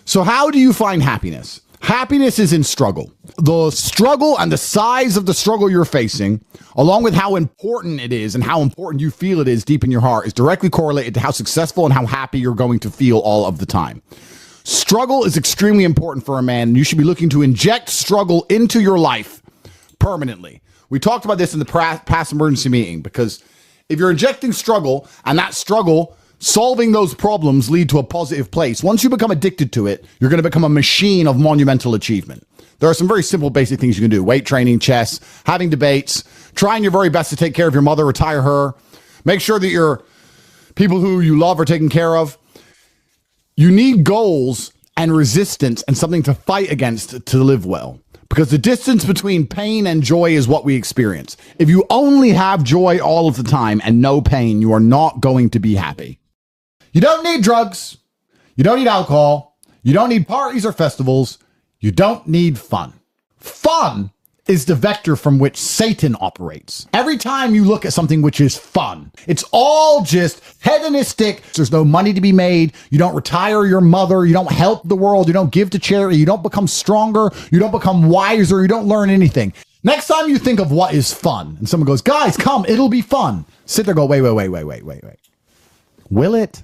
So how do you find happiness? Happiness is in struggle. The struggle and the size of the struggle you're facing, along with how important it is and how important you feel it is deep in your heart, is directly correlated to how successful and how happy you're going to feel all of the time. Struggle is extremely important for a man, and you should be looking to inject struggle into your life permanently. We talked about this in the past emergency meeting, because if you're injecting struggle and that struggle solving those problems lead to a positive place, once you become addicted to it, you're going to become a machine of monumental achievement. There are some very simple, basic things you can do. Weight training, chess, having debates, trying your very best to take care of your mother, retire her, make sure that your people who you love are taken care of. You need goals and resistance and something to fight against to live well, because the distance between pain and joy is what we experience. If you only have joy all of the time and no pain, you are not going to be happy. You don't need drugs. You don't need alcohol. You don't need parties or festivals. You don't need fun. Fun is the vector from which Satan operates. Every time you look at something which is fun, it's all just hedonistic. There's no money to be made. You don't retire your mother. You don't help the world. You don't give to charity. You don't become stronger. You don't become wiser. You don't learn anything. Next time you think of what is fun and someone goes, guys, come, it'll be fun. Sit there, go, wait. Will it?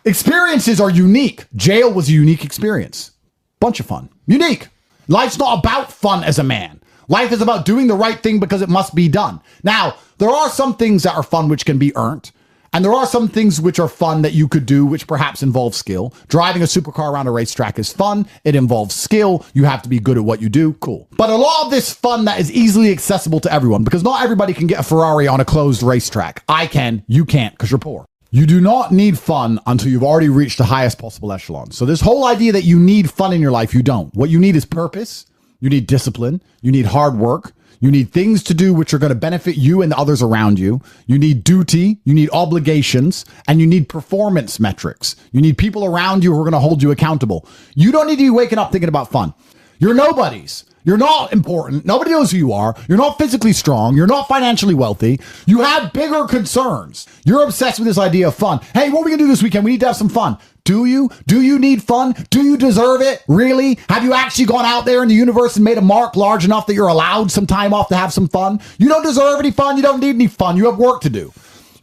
Experiences are unique. Jail was a unique experience. Bunch of fun. Unique. Life's not about fun as a man. Life is about doing the right thing because it must be done. Now, there are some things that are fun which can be earned. And there are some things which are fun that you could do which perhaps involve skill. Driving a supercar around a racetrack is fun. It involves skill. You have to be good at what you do. Cool. But a lot of this fun that is easily accessible to everyone, because not everybody can get a Ferrari on a closed racetrack. I can. You can't because you're poor. You do not need fun until you've already reached the highest possible echelon. So this whole idea that you need fun in your life, you don't. What you need is purpose. You need discipline. You need hard work. You need things to do which are going to benefit you and the others around you. You need duty. You need obligations. And you need performance metrics. You need people around you who are going to hold you accountable. You don't need to be waking up thinking about fun. You're nobodies. You're not important. Nobody knows who you are. You're not physically strong. You're not financially wealthy. You have bigger concerns. You're obsessed with this idea of fun. Hey, what are we going to do this weekend? We need to have some fun. Do you? Do you need fun? Do you deserve it? Really? Have you actually gone out there in the universe and made a mark large enough that you're allowed some time off to have some fun? You don't deserve any fun. You don't need any fun. You have work to do.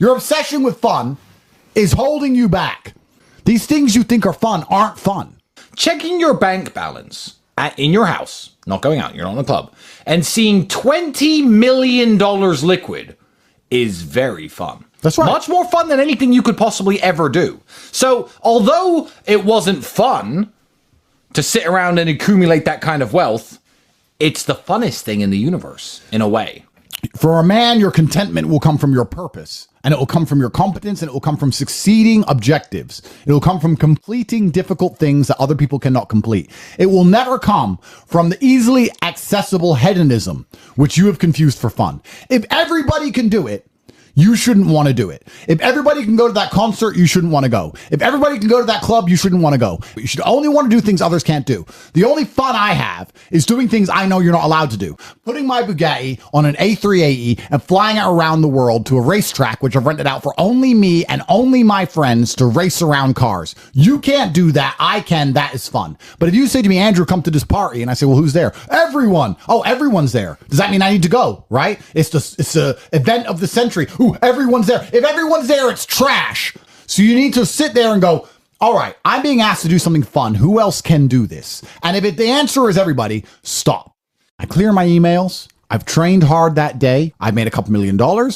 Your obsession with fun is holding you back. These things you think are fun aren't fun. Checking your bank balance in your house, not going out, you're not in the club, and seeing $20 million liquid is very fun. That's right. Much more fun than anything you could possibly ever do. So, although it wasn't fun to sit around and accumulate that kind of wealth, it's the funnest thing in the universe, in a way. For a man, your contentment will come from your purpose, and it will come from your competence, and it will come from succeeding objectives. It will come from completing difficult things that other people cannot complete. It will never come from the easily accessible hedonism, which you have confused for fun. If everybody can do it, you shouldn't want to do it. If everybody can go to that concert, you shouldn't want to go. If everybody can go to that club, you shouldn't want to go. You should only want to do things others can't do. The only fun I have is doing things I know you're not allowed to do. Putting my Bugatti on an A380 and flying it around the world to a racetrack, which I've rented out for only me and only my friends to race around cars. You can't do that. I can. That is fun. But if you say to me, Andrew, come to this party, and I say, well, who's there? Everyone. Oh, everyone's there. Does that mean I need to go? Right? It's the event of the century. Ooh, everyone's there. If everyone's there, it's trash. So you need to sit there and go, all right, I'm being asked to do something fun. Who else can do this? And if the answer is everybody, stop. I clear my emails. I've trained hard that day. I've made a couple $1 million.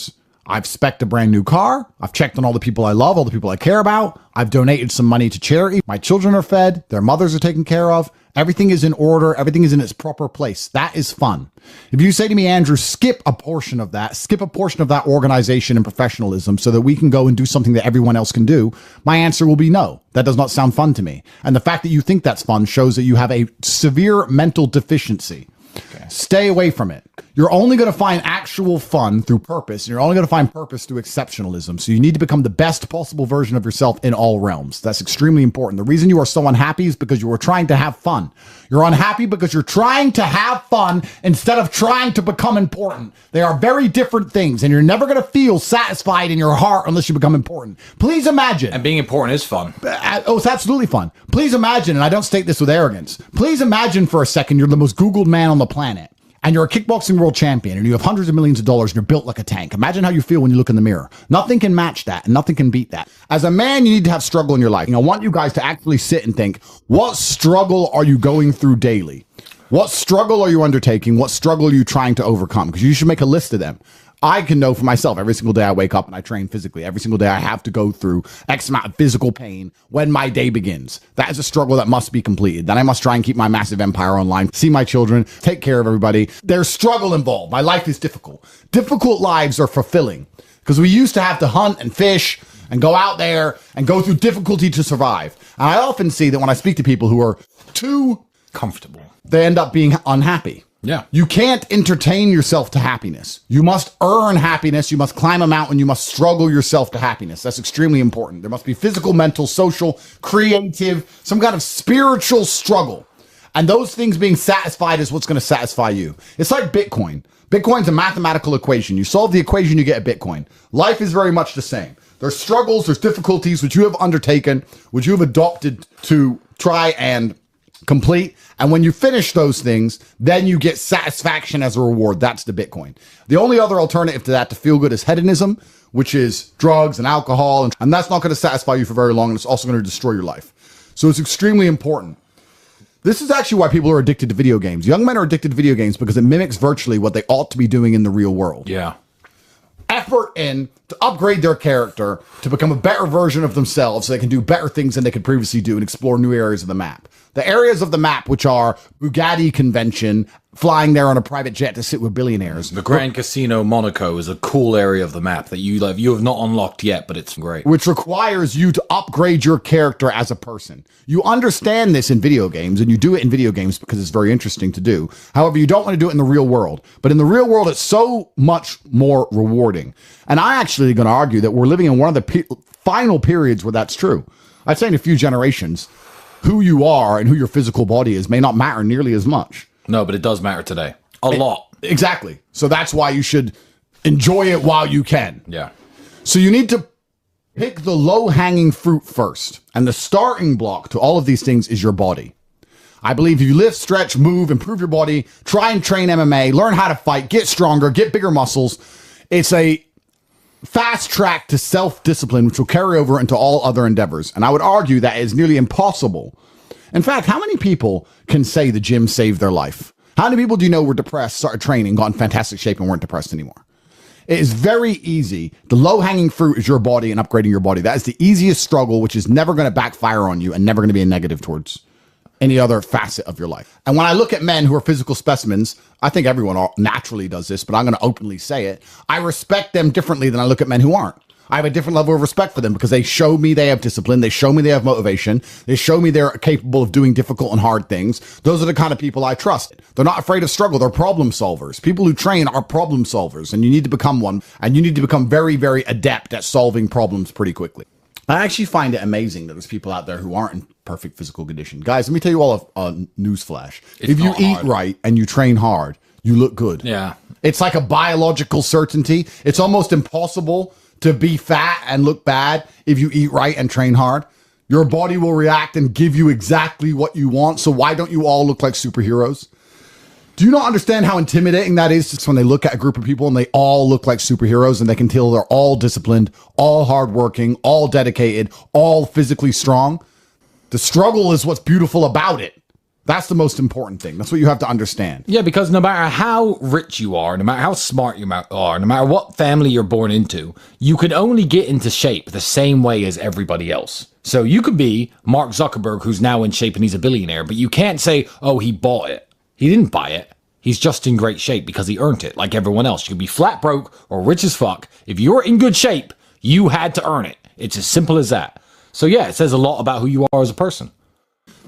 I've spec'd a brand new car. I've checked on all the people I love, all the people I care about. I've donated some money to charity. My children are fed. Their mothers are taken care of. Everything is in order. Everything is in its proper place. That is fun. If you say to me, Andrew, skip a portion of that organization and professionalism so that we can go and do something that everyone else can do, my answer will be no. That does not sound fun to me. And the fact that you think that's fun shows that you have a severe mental deficiency. Okay. Stay away from it. You're only going to find actual fun through purpose. And you're only going to find purpose through exceptionalism. So you need to become the best possible version of yourself in all realms. That's extremely important. The reason you are so unhappy is because you are trying to have fun. You're unhappy because you're trying to have fun instead of trying to become important. They are very different things, and you're never going to feel satisfied in your heart unless you become important. Please imagine. And being important is fun. Oh, it's absolutely fun. Please imagine, and I don't state this with arrogance, please imagine for a second you're the most Googled man on the planet. And you're a kickboxing world champion and you have hundreds of millions of dollars and you're built like a tank. Imagine how you feel when you look in the mirror. Nothing can match that and nothing can beat that. As a man, you need to have struggle in your life. And I want you guys to actually sit and think, what struggle are you going through daily? What struggle are you undertaking? What struggle are you trying to overcome? Because you should make a list of them. I can know for myself every single day I wake up and I train physically. Every single day I have to go through X amount of physical pain when my day begins. That is a struggle that must be completed. Then I must try and keep my massive empire online, see my children, take care of everybody. There's struggle involved. My life is difficult. Difficult lives are fulfilling because we used to have to hunt and fish and go out there and go through difficulty to survive. And I often see that when I speak to people who are too comfortable, they end up being unhappy. Yeah. You can't entertain yourself to happiness. You must earn happiness. You must climb a mountain. You must struggle yourself to happiness. That's extremely important. There must be physical, mental, social, creative, some kind of spiritual struggle. And those things being satisfied is what's going to satisfy you. It's like Bitcoin. Bitcoin's a mathematical equation. You solve the equation, you get a Bitcoin. Life is very much the same. There's struggles, there's difficulties which you have undertaken, which you have adopted to try and complete. And when you finish those things, then you get satisfaction as a reward. That's the Bitcoin. The only other alternative to that to feel good is hedonism, which is drugs and alcohol. And that's not going to satisfy you for very long. And it's also going to destroy your life. So it's extremely important. This is actually why people are addicted to video games. Young men are addicted to video games because it mimics virtually what they ought to be doing in the real world. Yeah. Effort in to upgrade their character, to become a better version of themselves so they can do better things than they could previously do and explore new areas of the map. The areas of the map, which are Bugatti convention, flying there on a private jet to sit with billionaires. The Grand Casino Monaco is a cool area of the map that you have not unlocked yet, but it's great. Which requires you to upgrade your character as a person. You understand this in video games, and you do it in video games because it's very interesting to do. However, you don't want to do it in the real world. But in the real world, it's so much more rewarding. And I actually going to argue that we're living in one of the final periods where that's true. I'd say in a few generations, who you are and who your physical body is may not matter nearly as much. No, but it does matter today. A lot. Exactly. So that's why you should enjoy it while you can. Yeah. So you need to pick the low-hanging fruit first. And the starting block to all of these things is your body. I believe if you lift, stretch, move, improve your body, try and train MMA, learn how to fight, get stronger, get bigger muscles, it's a fast track to self-discipline, which will carry over into all other endeavors. And I would argue that is nearly impossible. In fact, how many people can say the gym saved their life? How many people do you know were depressed, started training, got in fantastic shape, and weren't depressed anymore? It is very easy. The low-hanging fruit is your body and upgrading your body. That is the easiest struggle, which is never going to backfire on you and never going to be a negative towards any other facet of your life. And when I look at men who are physical specimens, I think everyone naturally does this, but I'm going to openly say it. I respect them differently than I look at men who aren't. I have a different level of respect for them because they show me they have discipline. They show me they have motivation. They show me they're capable of doing difficult and hard things. Those are the kind of people I trust. They're not afraid of struggle. They're problem solvers. People who train are problem solvers, and you need to become one. And you need to become very, very adept at solving problems pretty quickly. I actually find it amazing that there's people out there who aren't in perfect physical condition. Guys, let me tell you all a newsflash. If you eat right and you train hard, you look good. Yeah. It's like a biological certainty. It's almost impossible to be fat and look bad if you eat right and train hard. Your body will react and give you exactly what you want. So why don't you all look like superheroes? Do you not understand how intimidating that is just when they look at a group of people and they all look like superheroes and they can tell they're all disciplined, all hardworking, all dedicated, all physically strong? The struggle is what's beautiful about it. That's the most important thing. That's what you have to understand. Yeah, because no matter how rich you are, no matter how smart you are, no matter what family you're born into, you can only get into shape the same way as everybody else. So you could be Mark Zuckerberg, who's now in shape and he's a billionaire, but you can't say, oh, he bought it. He didn't buy it. He's just in great shape because he earned it, like everyone else. You could be flat broke or rich as fuck. If you're in good shape, you had to earn it. It's as simple as that. So yeah, it says a lot about who you are as a person.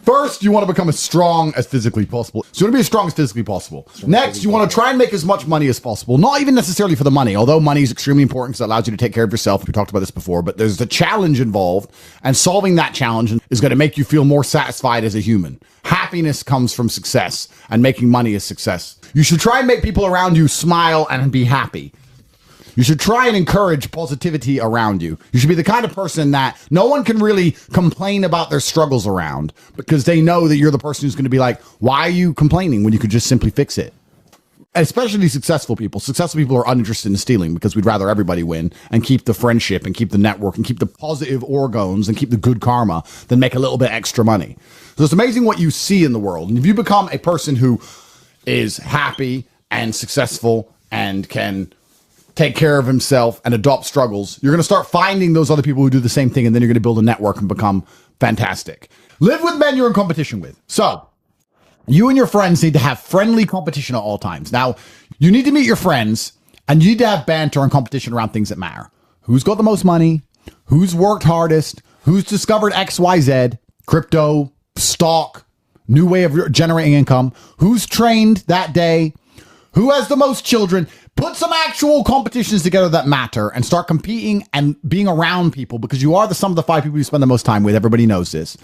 First, you want to become as strong as physically possible. So you want to be as strong as physically possible. Next, you want to try and make as much money as possible. Not even necessarily for the money, although money is extremely important because it allows you to take care of yourself. We talked about this before, but there's a challenge involved, and solving that challenge is going to make you feel more satisfied as a human. Happiness comes from success, and making money is success. You should try and make people around you smile and be happy. You should try and encourage positivity around you. You should be the kind of person that no one can really complain about their struggles around because they know that you're the person who's going to be like, why are you complaining when you could just simply fix it? Especially successful people. Successful people are uninterested in stealing because we'd rather everybody win and keep the friendship and keep the network and keep the positive orgons and keep the good karma than make a little bit extra money. So it's amazing what you see in the world. And if you become a person who is happy and successful and can take care of himself and adopt struggles, you're going to start finding those other people who do the same thing, and then you're going to build a network and become fantastic. Live with men you're in competition with. So you and your friends need to have friendly competition at all times. Now, you need to meet your friends, and you need to have banter and competition around things that matter. Who's got the most money? Who's worked hardest? Who's discovered XYZ, crypto, stock, new way of generating income? Who's trained that day? Who has the most children? Put some actual competitions together that matter and start competing and being around people, because you are the sum of the 5 people you spend the most time with. Everybody knows this.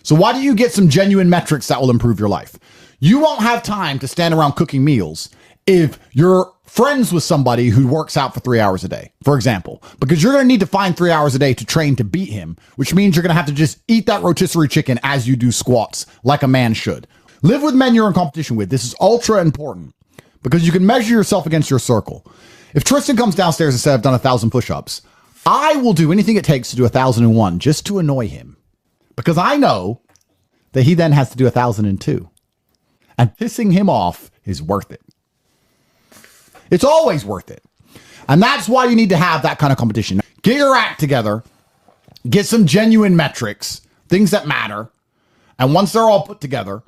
So why don't you get some genuine metrics that will improve your life? You won't have time to stand around cooking meals if you're friends with somebody who works out for 3 hours a day, for example, because you're going to need to find 3 hours a day to train to beat him, which means you're going to have to just eat that rotisserie chicken as you do squats like a man should. Live with men you're in competition with. This is ultra important, because you can measure yourself against your circle. If Tristan comes downstairs and says, I've done 1,000 push-ups, I will do anything it takes to do 1,001 just to annoy him, because I know that he then has to do 1,002. And pissing him off is worth it. It's always worth it. And that's why you need to have that kind of competition. Get your act together, get some genuine metrics, things that matter. And once they're all put together,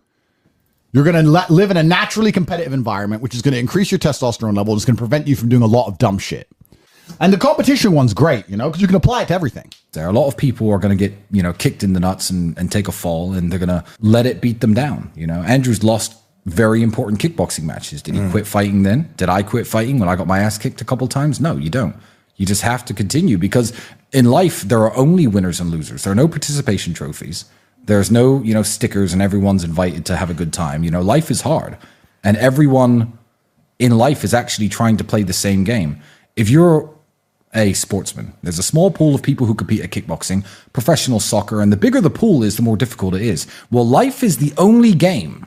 you're going to live in a naturally competitive environment, which is going to increase your testosterone level. It's going to prevent you from doing a lot of dumb shit. And the competition one's great, because you can apply it to everything. There are a lot of people who are going to get, kicked in the nuts and take a fall, and they're going to let it beat them down. Andrew's lost very important kickboxing matches. Did he quit fighting then? Did I quit fighting when I got my ass kicked a couple times? No, you don't. You just have to continue, because in life, there are only winners and losers. There are no participation trophies. There's no, stickers and everyone's invited to have a good time. Life is hard, and everyone in life is actually trying to play the same game. If you're a sportsman, there's a small pool of people who compete at kickboxing, professional soccer, and the bigger the pool is, the more difficult it is. Well, life is the only game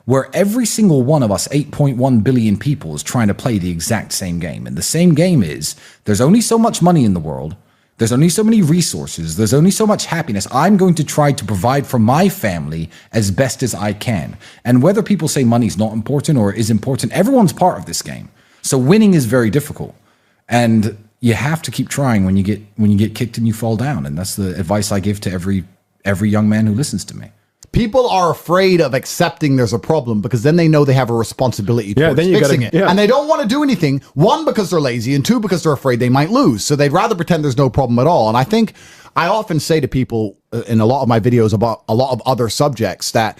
where every single one of us, 8.1 billion people, is trying to play the exact same game. And the same game is, there's only so much money in the world. There's only so many resources. There's only so much happiness. I'm going to try to provide for my family as best as I can. And whether people say money's not important or is important, everyone's part of this game. So winning is very difficult. And you have to keep trying when you get kicked and you fall down. And that's the advice I give to every young man who listens to me. People are afraid of accepting there's a problem, because then they know they have a responsibility towards fixing it. Yeah. And they don't want to do anything, one, because they're lazy, and two, because they're afraid they might lose. So they'd rather pretend there's no problem at all. And I think I often say to people in a lot of my videos about a lot of other subjects that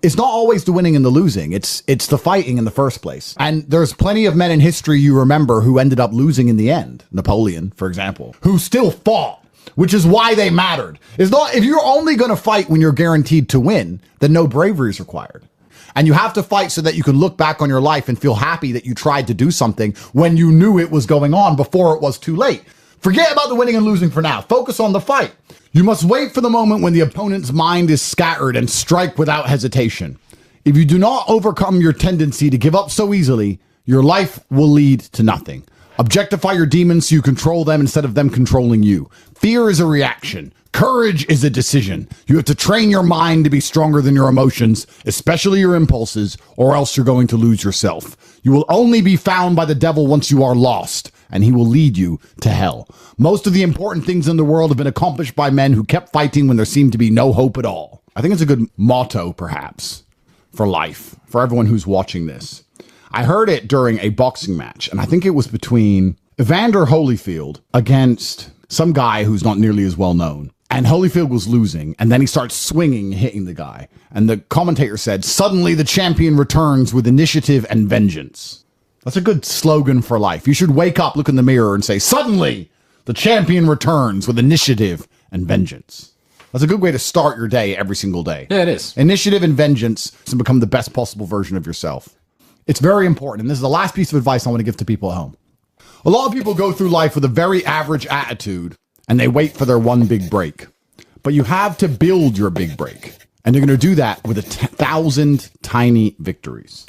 it's not always the winning and the losing. It's the fighting in the first place. And there's plenty of men in history you remember who ended up losing in the end. Napoleon, for example, who still fought, which is why they mattered. It's not, if you're only going to fight when you're guaranteed to win, then no bravery is required. And you have to fight so that you can look back on your life and feel happy that you tried to do something when you knew it was going on before it was too late. Forget about the winning and losing for now. Focus on the fight. You must wait for the moment when the opponent's mind is scattered and strike without hesitation. If you do not overcome your tendency to give up so easily, your life will lead to nothing. Objectify your demons so you control them instead of them controlling you. Fear is a reaction. Courage is a decision. You have to train your mind to be stronger than your emotions, especially your impulses, or else you're going to lose yourself. You will only be found by the devil once you are lost, and he will lead you to hell. Most of the important things in the world have been accomplished by men who kept fighting when there seemed to be no hope at all. I think it's a good motto, perhaps, for life, for everyone who's watching this. I heard it during a boxing match, and I think it was between Evander Holyfield against some guy who's not nearly as well known. And Holyfield was losing, and then he starts swinging, hitting the guy. And the commentator said, "Suddenly the champion returns with initiative and vengeance." That's a good slogan for life. You should wake up, look in the mirror, and say, "Suddenly the champion returns with initiative and vengeance." That's a good way to start your day every single day. Yeah, it is. Initiative and vengeance to become the best possible version of yourself. It's very important. And this is the last piece of advice I want to give to people at home. A lot of people go through life with a very average attitude, and they wait for their one big break. But you have to build your big break. And you're going to do that with 1,000 tiny victories.